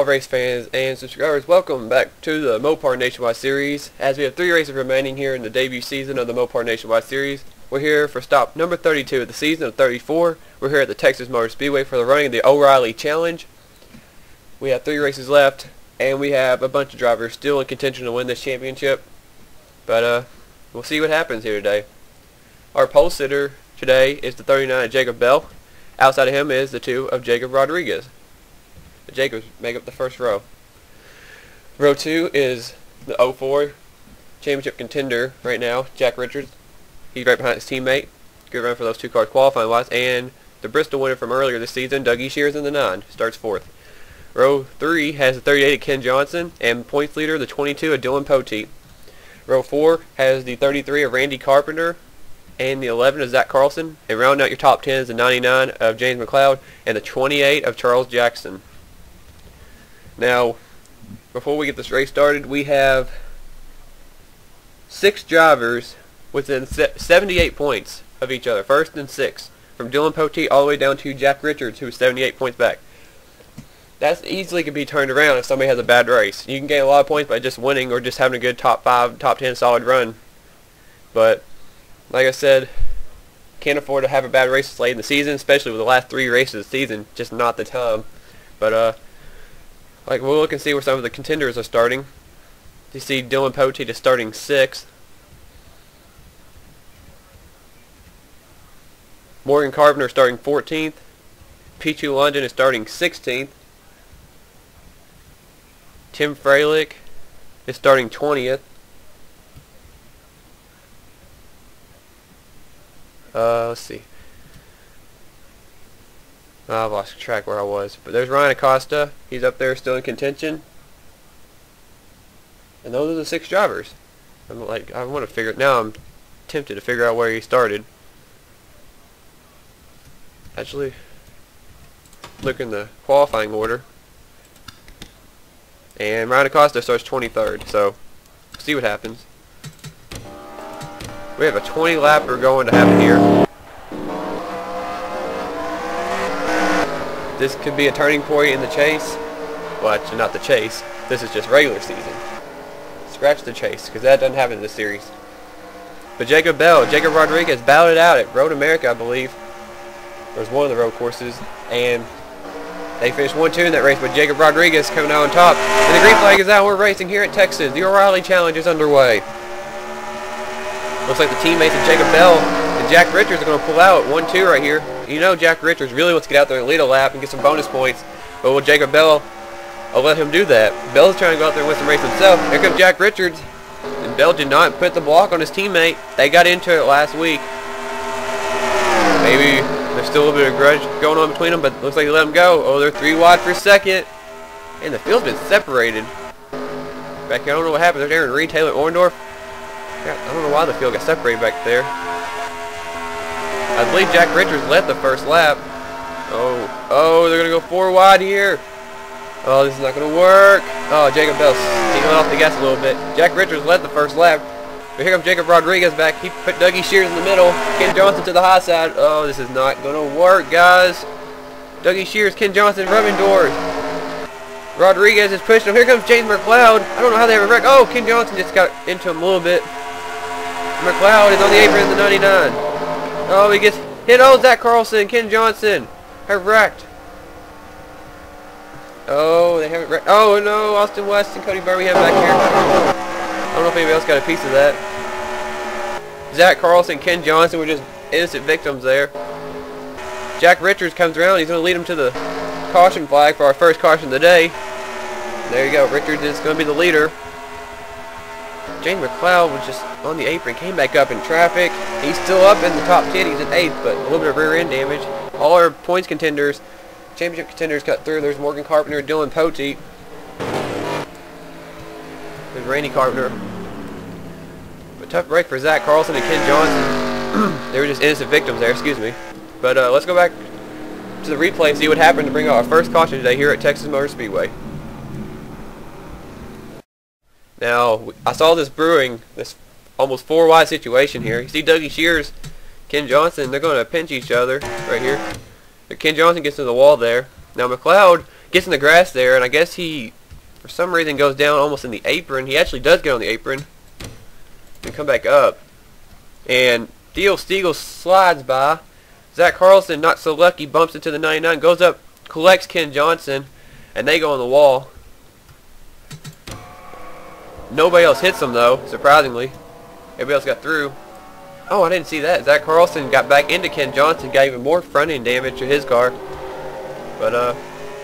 all race fans and subscribers, welcome back to the Mopar Nationwide Series. As we have 3 races remaining here in the debut season of the Mopar Nationwide Series, we're here for stop number 32 of the season of 34. We're here at the Texas Motor Speedway for the running of the O'Reilly Challenge. We have 3 races left, and we have a bunch of drivers still in contention to win this championship. But we'll see what happens here today. Our pole sitter today is the 39 of Jacob Bell. Outside of him is the 2 of Jacob Rodriguez. The Jacobs make up the first row. Row 2 is the 04 championship contender right now, Jack Richards. He's right behind his teammate. Good run for those 2 cars qualifying wise. And the Bristol winner from earlier this season, Dougie Shears in the 9, starts 4th. Row 3 has the 38 of Ken Johnson and points leader, the 22 of Dylan Poteet. Row 4 has the 33 of Randy Carpenter and the 11 of Zach Carlson. And rounding out your top 10 is the 99 of James McLeod and the 28 of Charles Jackson. Now, before we get this race started, we have 6 drivers within 78 points of each other, first and 6th, from Dylan Poteet all the way down to Jack Richards, who's 78 points back. That easily can be turned around if somebody has a bad race. You can gain a lot of points by just winning or just having a good top 5, top 10 solid run. But, like I said, can't afford to have a bad race late in the season, especially with the last 3 races of the season. Just not the time. But, we'll look and see where some of the contenders are starting. You see Dylan Poteet is starting 6th. Morgan Carpenter is starting 14th. Pichu London is starting 16th. Tim Freilich is starting 20th. Let's see. I've lost track where I was. But there's Ryan Acosta. He's up there still in contention. And those are the 6 drivers. I want to figure it. Now I'm tempted to figure out where he started. Actually, look in the qualifying order. And Ryan Acosta starts 23rd. So, see what happens. We have a 20 lapper going to happen here. This could be a turning point in the chase. Well, actually not the chase. This is just regular season. Scratch the chase, because that doesn't happen in this series. But Jacob Rodriguez battled it out at Road America, I believe. It was one of the road courses. And they finished 1-2 in that race, but Jacob Rodriguez coming out on top. And the green flag is out. We're racing here at Texas. The O'Reilly Challenge is underway. Looks like the teammates of Jacob Bell and Jack Richards are going to pull out 1-2 right here. You know Jack Richards really wants to get out there and lead a lap and get some bonus points. But will Jacob Bell let him do that? Bell's trying to go out there and win some race himself. Here comes Jack Richards. And Bell did not put the block on his teammate. They got into it last week. Maybe there's still a little bit of grudge going on between them, but looks like they let him go. Oh, they're 3 wide for second. And the field's been separated. Back here, I don't know what happened. There's Aaron Reed, Taylor Orndorff. I don't know why the field got separated back there. I believe Jack Richards led the first lap. Oh, they're going to go 4 wide here. Oh, this is not going to work. Oh, Jacob Bell let off the gas a little bit. Jack Richards led the first lap. But here comes Jacob Rodriguez back. He put Dougie Shears in the middle. Ken Johnson to the high side. Oh, this is not going to work, guys. Dougie Shears, Ken Johnson rubbing doors. Rodriguez is pushing him. Here comes James McLeod. I don't know how they have a wreck. Oh, Ken Johnson just got into him a little bit. McLeod is on the apron in the 99. Oh, he gets hit. Oh, Zach Carlson, Ken Johnson have wrecked. Oh, they haven't wrecked. Oh, no, Austin West and Cody Birmingham back here. I don't know if anybody else got a piece of that. Zach Carlson, Ken Johnson were just innocent victims there. Jack Richards comes around. He's going to lead him to the caution flag for our first caution of the day. There you go. Richards is going to be the leader. James McLeod was just on the apron, came back up in traffic. He's still up in the top 10. He's in 8th, but a little bit of rear end damage. All our points contenders, championship contenders cut through. There's Morgan Carpenter, Dylan Poteet. There's Randy Carpenter. But tough break for Zach Carlson and Ken Johnson. They were just innocent victims there, excuse me. But let's go back to the replay and see what happened to bring out our first caution today here at Texas Motor Speedway. Now, I saw this brewing, this almost 4 wide situation here. You see Dougie Shears, Ken Johnson, they're going to pinch each other right here. Ken Johnson gets to the wall there. Now McLeod Gets in the grass there, and I guess he, for some reason, goes down almost in the apron. He actually does get on the apron and come back up. And Theo Stiegel slides by. Zach Carlson, not so lucky, bumps into the 99, goes up, collects Ken Johnson, and they go on the wall. Nobody else hits them, though, surprisingly. Everybody else got through. Oh, I didn't see that. Zach Carlson got back into Ken Johnson, got even more front-end damage to his car. But,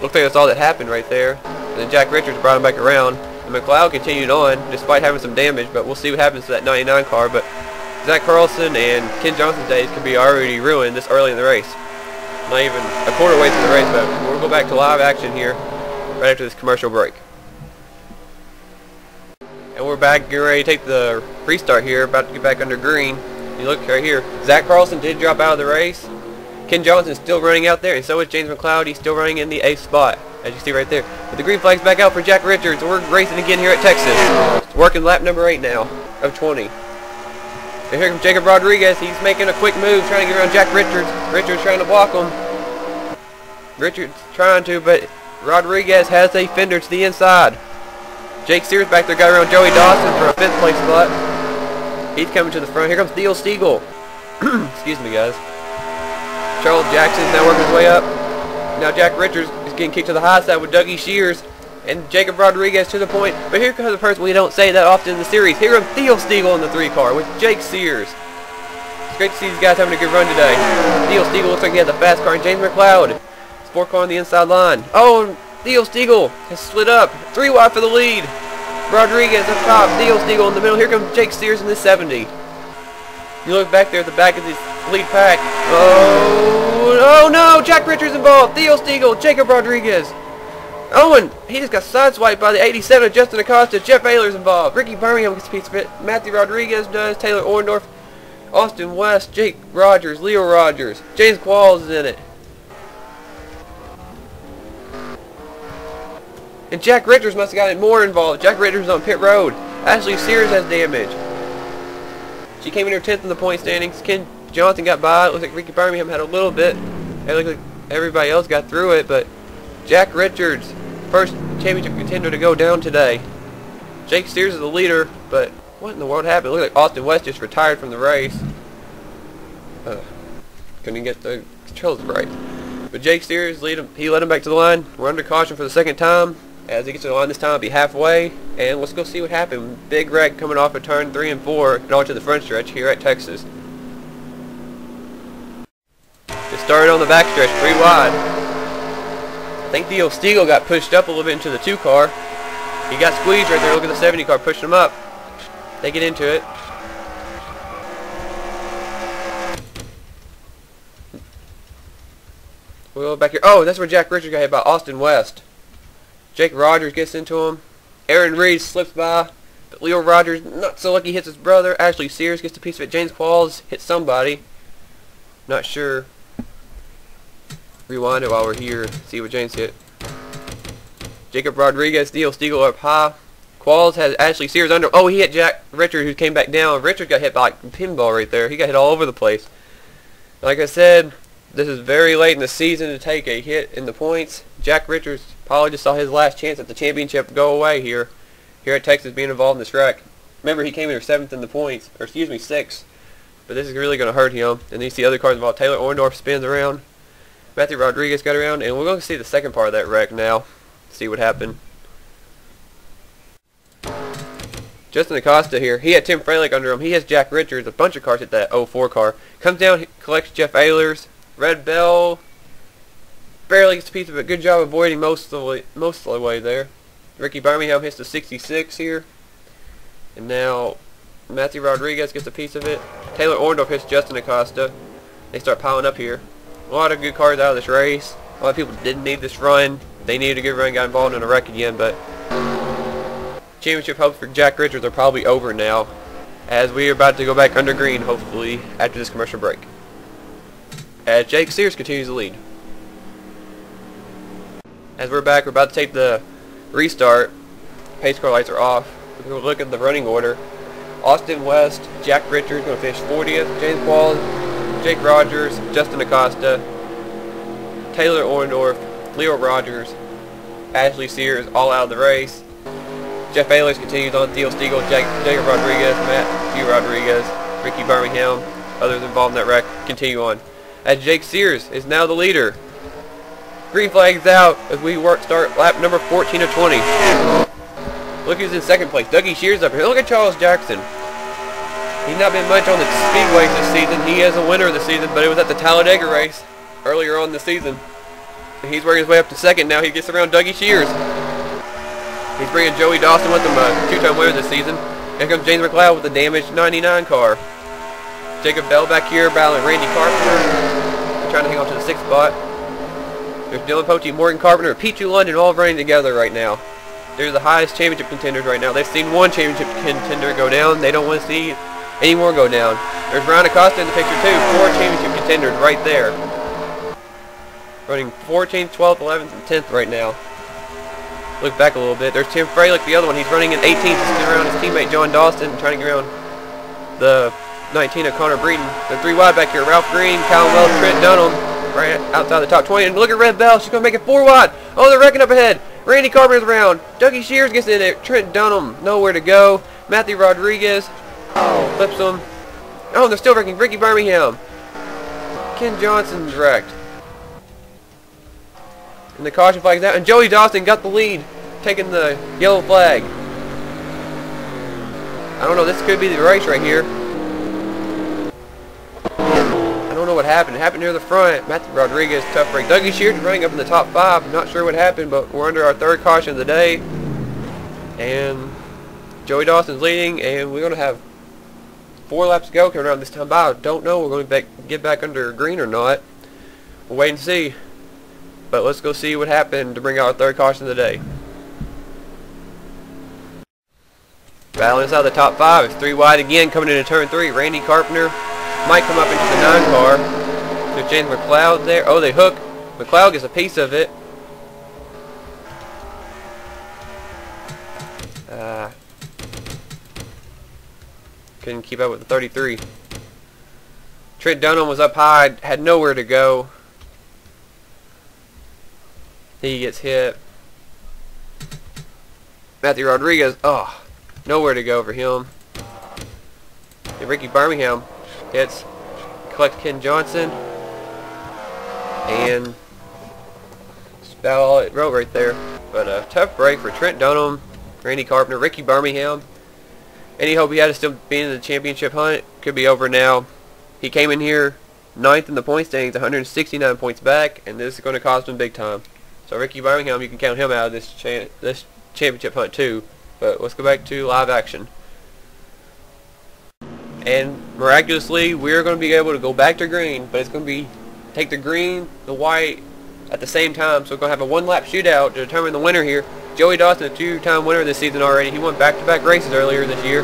looks like that's all that happened right there. And then Jack Richards brought him back around. And McLeod continued on, despite having some damage, but we'll see what happens to that 99 car. But Zach Carlson and Ken Johnson's days could be already ruined this early in the race. Not even a quarter way through the race, but we'll go back to live action here right after this commercial break. And we're back, getting ready to take the restart here, about to get back under green. You look right here, Zach Carlson did drop out of the race. Ken Johnson's still running out there, and so is James McLeod. He's still running in the 8th spot, as you see right there. But the green flag's back out for Jack Richards. We're racing again here at Texas. Working lap number 8 now of 20. And here comes Jacob Rodriguez. He's making a quick move, trying to get around Jack Richards. Richards trying to block him. Richards trying to, but Rodriguez has a fender to the inside. Jake Sears back there got around Joey Dawson for a 5th place spot. He's coming to the front. Here comes Theo Stiegel. Excuse me, guys. Charles Jackson's now working his way up. Now Jack Richards is getting kicked to the high side with Dougie Shears and Jacob Rodriguez to the point. But here comes a person we don't say that often in the series. Here comes Theo Stiegel in the 3 car with Jake Sears. It's great to see these guys having a good run today. Theo Stiegel looks like he has a fast car, and James McLeod. 4 car on the inside line. Oh, Theo Stiegel has split up. 3 wide for the lead. Rodriguez up top. Theo Stiegel in the middle. Here comes Jake Sears in the 70. You look back there at the back of this lead pack. Oh no! Jack Richards involved. Theo Stiegel, Jacob Rodriguez. Oh, and he just got sideswiped by the 87 of Justin Acosta. Jeff Ayler's involved. Ricky Birmingham gets a piece of it. Matthew Rodriguez does. Taylor Orndorff. Austin West. Jake Rogers. Leo Rogers. James Qualls is in it. And Jack Richards must have gotten more involved. Jack Richards on pit road. Ashley Sears has damage. She came in here 10th in the point standings. Ken Johnson got by. It looks like Ricky Birmingham had a little bit. It looked like everybody else got through it, but Jack Richards, first championship contender to go down today. Jake Sears is the leader, but what in the world happened? It looked like Austin West just retired from the race. Couldn't get the controls right. But Jake Sears, he led him back to the line. We're under caution for the 2nd time. As he gets to the line this time, it'll be halfway. And let's go see what happened. Big wreck coming off of turn 3 and 4 and on to the front stretch here at Texas. It started on the back stretch, 3 wide. I think Theo Stiegel got pushed up a little bit into the 2 car. He got squeezed right there. Look at the 70 car pushing him up. They get into it. We'll go back here. Oh, that's where Jack Richards got hit by Austin West. Jake Rogers gets into him. Aaron Reed slips by. But Leo Rogers, not so lucky, hits his brother. Ashley Sears gets a piece of it. James Qualls hits somebody. Not sure. Rewind it while we're here. See what James hit. Jacob Rodriguez, Theo Stiegel up high. Qualls has Ashley Sears under. Oh, he hit Jack Richards, who came back down. Richards got hit by like a pinball right there. He got hit all over the place. Like I said, this is very late in the season to take a hit in the points. Jack Richards probably just saw his last chance at the championship go away here at Texas, being involved in this wreck. Remember, he came in 7th in the points, or excuse me, 6th. But this is really going to hurt him. And then you see other cars involved. Taylor Orndorff spins around. Matthew Rodriguez got around, and we're going to see the second part of that wreck now. See what happened. Justin Acosta here. He had Tim Fralick under him. He has Jack Richards. A bunch of cars hit that 04 car. Comes down, collects Jeff Ayler's. Red Bell barely gets a piece of it. Good job avoiding most of the way there. Ricky Birmingham hits the 66 here. And now Matthew Rodriguez gets a piece of it. Taylor Orndorff hits Justin Acosta. They start piling up here. A lot of good cars out of this race. A lot of people didn't need this run. They needed a good run, got involved in a wreck again, but championship hopes for Jack Richards are probably over now, as we are about to go back under green, hopefully, after this commercial break. As Jake Sears continues to lead. As we're back, we're about to take the restart. Pace car lights are off. We're going to look at the running order. Austin West, Jack Richards going to finish 40th. James Qualls, Jake Rogers, Justin Acosta, Taylor Orndorff, Leo Rogers, Ashley Sears all out of the race. Jeff Bayless continues on. Theo Stiegel, Jacob Rodriguez, Matthew Rodriguez, Ricky Birmingham, others involved in that wreck continue on. As Jake Sears is now the leader. Green flag's out as we start lap number 14 of 20. Look who's in second place. Dougie Shears up here. Look at Charles Jackson. He's not been much on the speedways this season. He is a winner of the season, but it was at the Talladega race earlier on in the season. And he's working his way up to second now. He gets around Dougie Shears. He's bringing Joey Dawson with him, a two-time winner this season. Here comes James McLeod with the damaged 99 car. Jacob Bell back here battling Randy Carpenter. Trying to hang on to the 6th spot. There's Dylan Pote, Morgan Carpenter, and Pichu London all running together right now. They're the highest championship contenders right now. They've seen one championship contender go down. They don't want to see any more go down. There's Ryan Acosta in the picture too. 4 championship contenders right there. Running 14th, 12th, 11th, and 10th right now. Look back a little bit. There's Tim Fralick, the other one. He's running in 18th. He's getting around his teammate John Dawson, trying to get around the 19 of Connor Breeden. They're 3 wide back here. Ralph Green, Callum Wells, Trent Dunham, right outside the top 20. And look at Red Bell. She's going to make it 4 wide. Oh, they're wrecking up ahead. Randy Carpenter's around. Dougie Shears gets in it. Trent Dunham, nowhere to go. Matthew Rodriguez flips him. Oh, they're still wrecking. Ricky Birmingham. Ken Johnson's wrecked. And the caution flag's out. And Joey Dawson got the lead, taking the yellow flag. I don't know. This could be the race right here. I don't know what happened. It happened near the front. Matthew Rodriguez, tough break. Dougie Shears is running up in the top 5. Not sure what happened, but we're under our 3rd caution of the day. And Joey Dawson's leading, and we're going to have 4 laps to go coming around this time by. I don't know. We're going to get back under green or not. We'll wait and see. But let's go see what happened to bring out our 3rd caution of the day. Battling inside the top 5. It's 3 wide again coming into turn 3. Randy Carpenter might come up into the 9 car. There's James McLeod there. Oh, they hook. McLeod gets a piece of it. Couldn't keep up with the 33. Trent Dunham was up high, had nowhere to go. He gets hit. Matthew Rodriguez, oh, nowhere to go for him. And Ricky Birmingham hits, collects Ken Johnson, and that's about all it wrote right there. But a tough break for Trent Dunham, Randy Carpenter, Ricky Birmingham. Any hope he had of still being in the championship hunt could be over now. He came in here 9th in the point standings, 169 points back, and this is going to cost him big time. So Ricky Birmingham, you can count him out of this championship hunt too. But let's go back to live action. And miraculously, we're going to be able to go back to green, but it's going to be take the green, the white at the same time. So we're going to have a 1-lap shootout to determine the winner here. Joey Dawson, a 2-time winner this season already. He won back-to-back races earlier this year.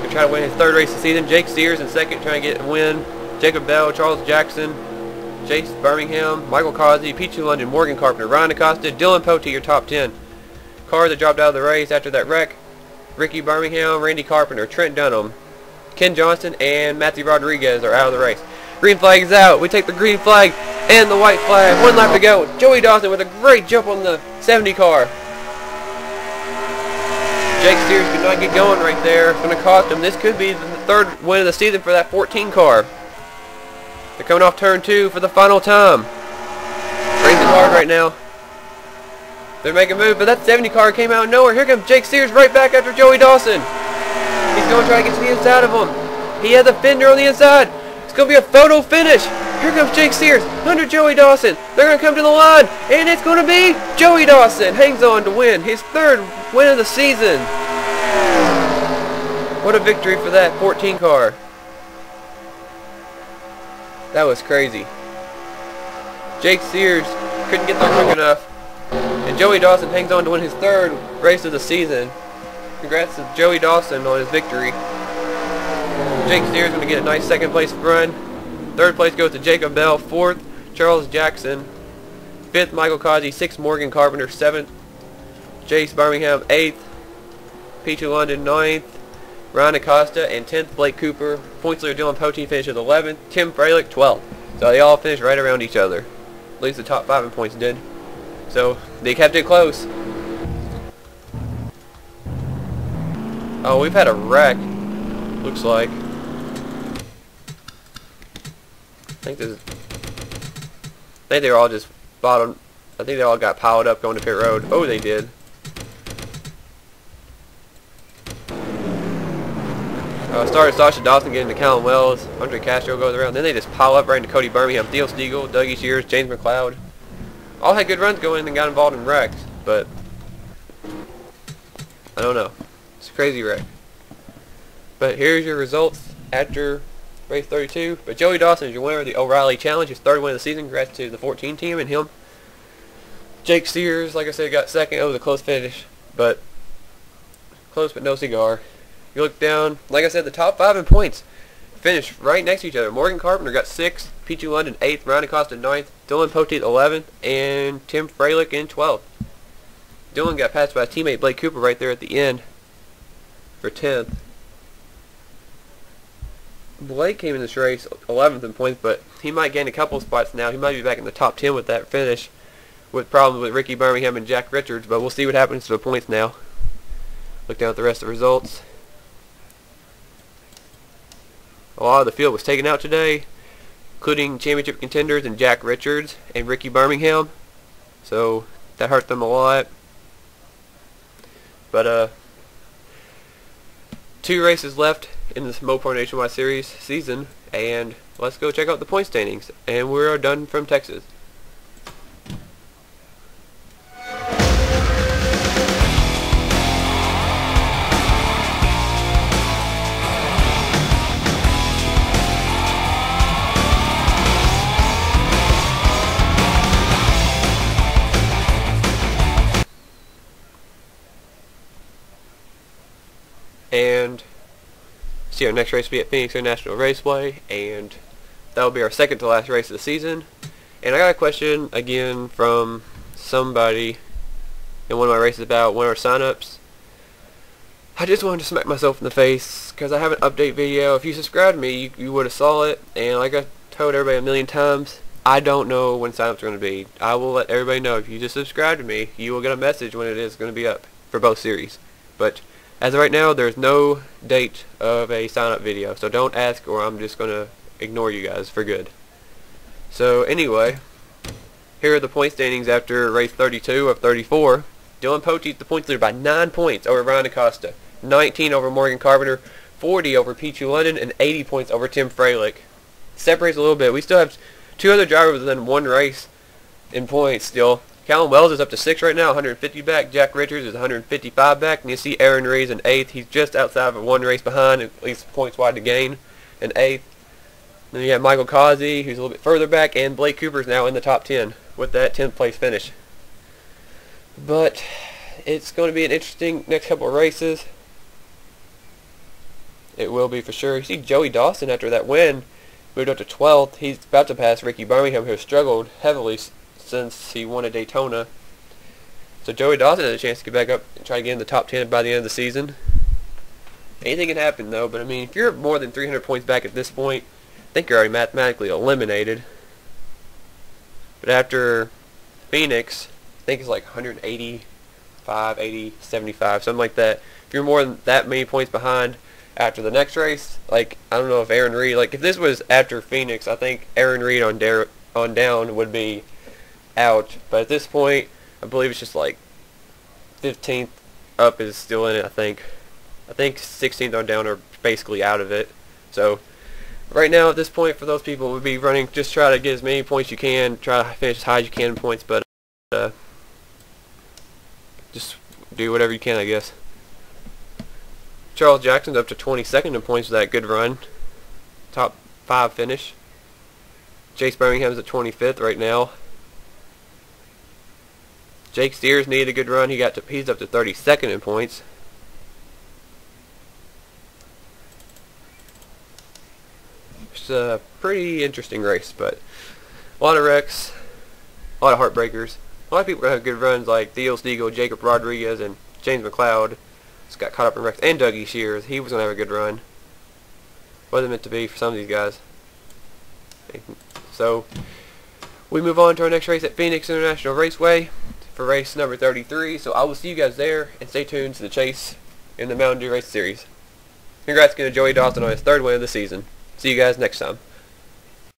He's trying to win his 3rd race of the season. Jake Sears in 2nd, trying to get a win. Jacob Bell, Charles Jackson, Jace Birmingham, Michael Causey, Pichu London, Morgan Carpenter, Ryan Acosta, Dylan Pote, your top 10. Cars that dropped out of the race after that wreck: Ricky Birmingham, Randy Carpenter, Trent Dunham, Ken Johnson, and Matthew Rodriguez are out of the race. Green flag is out. We take the green flag and the white flag. 1 lap to go. Joey Dawson with a great jump on the 70 car. Jake Sears could not get going right there. It's going to cost him. This could be the 3rd win of the season for that 14 car. They're coming off turn 2 for the final time. Racing hard right now. They're making a move, but that 70 car came out of nowhere. Here comes Jake Sears right back after Joey Dawson. He's going to try to get to the inside of him. He has a fender on the inside. It's going to be a photo finish. Here comes Jake Sears under Joey Dawson. They're going to come to the line, and it's going to be Joey Dawson. Hangs on to win his 3rd win of the season. What a victory for that 14 car. That was crazy. Jake Sears couldn't get there quick enough. And Joey Dawson hangs on to win his 3rd race of the season. Congrats to Joey Dawson on his victory. Jake Sears going to get a nice 2nd place run. 3rd place goes to Jacob Bell. 4th, Charles Jackson. 5th, Michael Causey. 6th, Morgan Carpenter. 7th, Jace Birmingham. 8th, Pichu London. 9th, Ryan Acosta. And 10th, Blake Cooper. Points leader Dylan Pote finishes 11th. Tim Fralick, 12th. So they all finished right around each other. At least the top 5 in points did. So they kept it close. Oh, we've had a wreck. Looks like. I think they're all just bottom. I think they all got piled up going to pit road. Oh, they did. Started Sasha Dawson getting to Callum Wells. Andre Castro goes around. Then they just pile up right into Cody Birmingham, Theo Stiegel, Dougie Shears, James McLeod. All had good runs going and got involved in wrecks, but I don't know. It's a crazy wreck. But here's your results after race 32. But Joey Dawson is your winner of the O'Reilly Challenge, his third win of the season. Congrats to the 14 team and him. Jake Sears, like I said, got second. It was a close finish, but close but no cigar. You look down, like I said, the top 5 in points finished right next to each other. Morgan Carpenter got 6th, Peachy London 8th, Ryan Acosta 9th, Dylan Poteet 11th, and Tim Freilich in 12th. Dylan got passed by his teammate Blake Cooper right there at the end for 10th. Blake came in this race 11th in points, but he might gain a couple spots now. He might be back in the top 10 with that finish, with problems with Ricky Birmingham and Jack Richards, but we'll see what happens to the points now. Look down at the rest of the results. A lot of the field was taken out today, including championship contenders and Jack Richards and Ricky Birmingham, so that hurt them a lot. But 2 races left in this Mopar Nationwide Series season, and let's go check out the point standings. And we're done from Texas. And see our next race will be at Phoenix International Raceway, and that will be our second to last race of the season. And I got a question again from somebody in one of my races about winter signups. I just wanted to smack myself in the face because I have an update video. If you subscribed to me, you would have saw it. And like I told everybody a million times, I don't know when signups are going to be. I will let everybody know. If you just subscribe to me, you will get a message when it is going to be up for both series. But as of right now, there's no date of a sign-up video, so don't ask or I'm just going to ignore you guys for good. So anyway, here are the point standings after race 32 of 34. Dylan Poteet, the points leader by 9 points over Ryan Acosta, 19 over Morgan Carpenter, 40 over Peachy London, and 80 points over Tim Freilich. Separates a little bit. We still have 2 other drivers within 1 race in points still. Callum Wells is up to 6 right now, 150 back. Jack Richards is 155 back. And you see Aaron Reeves in 8th. He's just outside of 1 race behind, at least points wide to gain, in 8th. Then you have Michael Causey, who's a little bit further back, and Blake Cooper's now in the top 10 with that 10th place finish. But it's going to be an interesting next couple of races. It will be for sure. You see Joey Dawson, after that win, moved up to 12th. He's about to pass Ricky Birmingham, who has struggled heavily since he won at Daytona. So Joey Dawson has a chance to get back up and try to get in the top 10 by the end of the season. Anything can happen though, but I mean, if you're more than 300 points back at this point, I think you're already mathematically eliminated. But after Phoenix, I think it's like 185, 80, 75, something like that. If you're more than that many points behind after the next race, like, I don't know if Aaron Reed, like if this was after Phoenix, I think Aaron Reed on down would be out, but at this point I believe it's just like 15th up is still in it. I think 16th on down are basically out of it. So right now at this point, for those people, would be running, just try to get as many points you can, try to finish as high as you can in points, but just do whatever you can, I guess. Charles Jackson's up to 22nd in points with that good run, top 5 finish. Chase Birmingham's at 25th right now. Jake Steers needed a good run. He's up to 32nd in points. It's a pretty interesting race, but a lot of wrecks, a lot of heartbreakers. A lot of people have good runs like Theo Stiegel, Jacob Rodriguez, and James McLeod. Just got caught up in wrecks. And Dougie Shears. He was going to have a good run. Wasn't meant to be for some of these guys. So we move on to our next race at Phoenix International Raceway. for race number 33. So I will see you guys there, and stay tuned to the chase in the Mountain Dew Race Series. Congrats again to Joey Dawson on his third win of the season. See you guys next time.